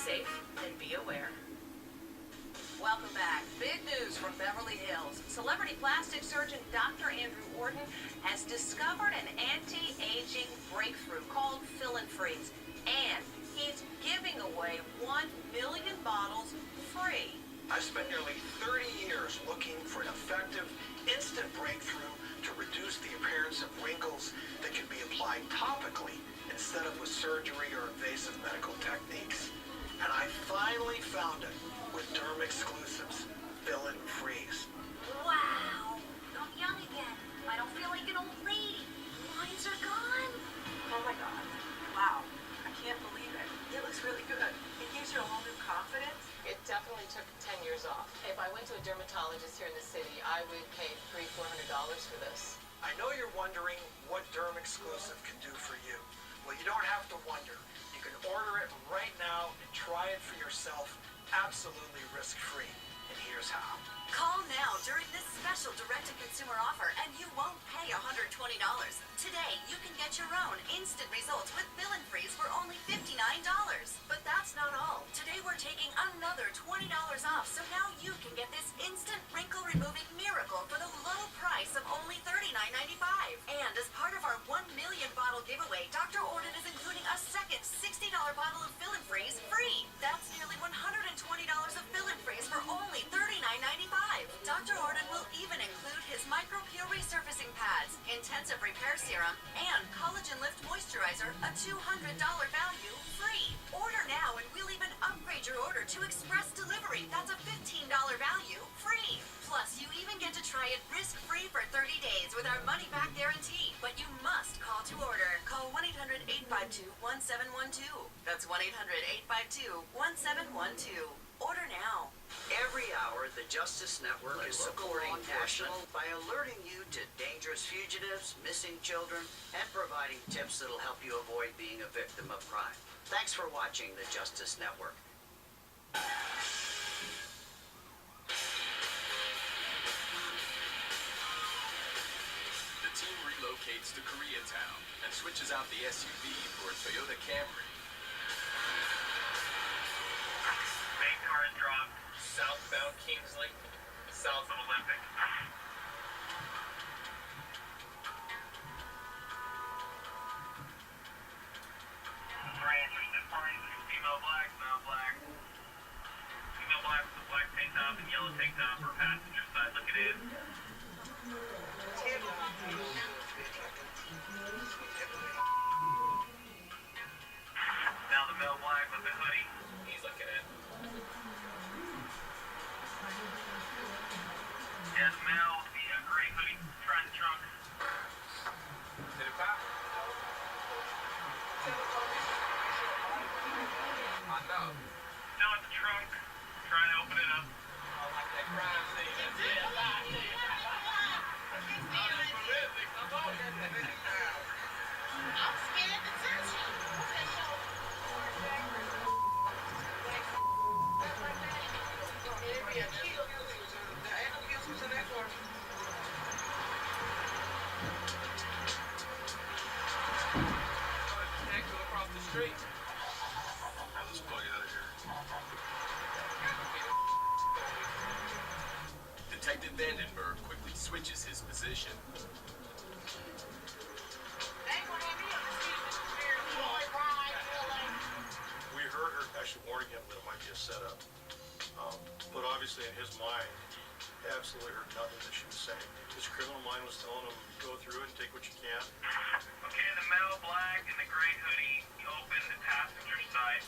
safe and be aware. Welcome back. Big news from Beverly Hills. Celebrity plastic surgeon Dr. Andrew Orton has discovered an anti-aging breakthrough called Fill and Freeze. And he's giving away 1 million bottles free. I've spent nearly 30 years looking for an effective, instant breakthrough to reduce the appearance of wrinkles that can be applied topically instead of with surgery or invasive medical techniques. And I finally found it with Derm Exclusives Fill and Freeze. Wow! I'm young again. I don't feel like an old lady. Lines are gone. Oh my god. Wow. I can't believe it. It looks really good. It gives you a whole new confidence. It definitely took 10 years off. If I went to a dermatologist here in the city, I would pay $300-400 for this. I know you're wondering what Derm Exclusive can do for you. Well, you don't have to wonder. You can order it right now and try it for yourself absolutely risk-free. And here's how. Call now during this special direct-to-consumer offer and you won't pay $120. Today, you can get your own instant results with Fill and Freeze for only $59. But that's not all. Today, we're taking another $20 off, so now you can get this instant wrinkle-removing miracle for the low price of only $39.95. And as part of our 1 million bottle giveaway, Dr. Orton is including a second $60 bottle of Fill and Freeze free. That's nearly $120 of Fill and Freeze for only $39.95. Dr. Orton will even include his micro-peel resurfacing pads, intensive repair serum, and collagen lift moisturizer, a $200 value free. Order now and we'll even upgrade your order to express delivery. That's a $15 value free. Plus, you even get to try it risk-free for 30 days with our money-back guarantee. But you must call to order. Call 1-800-852-1712. That's 1-800-852-1712. Order now. Every hour, the Justice Network is supporting national by alerting you to dangerous fugitives, missing children, and providing tips that'll help you avoid being a victim of crime. Thanks for watching the Justice Network. The team relocates to Koreatown and switches out the SUV for a Toyota Camry. Main car is dropped southbound Kingsley, south of Olympic. Three interested parties, female black, male black. Female black with a black tank top and yellow tank top for passenger side. Look at it. Now the male black with the hoodie. He's looking at. Yeah, the male with the gray hoodie. Try the trunk. Did it pop? I know. Still at the trunk. Try to open it up. I like that crime scene. That's it. I'm scared to touch you. Across the street. Let's plug it out of here. Detective Vandenberg quickly switches his position. We heard her actually warning him that it might be a setup. But obviously in his mind, he absolutely heard nothing that she was saying. His criminal mind was telling him, go through it and take what you can. Okay, the male black and the gray hoodie. You open the passenger side.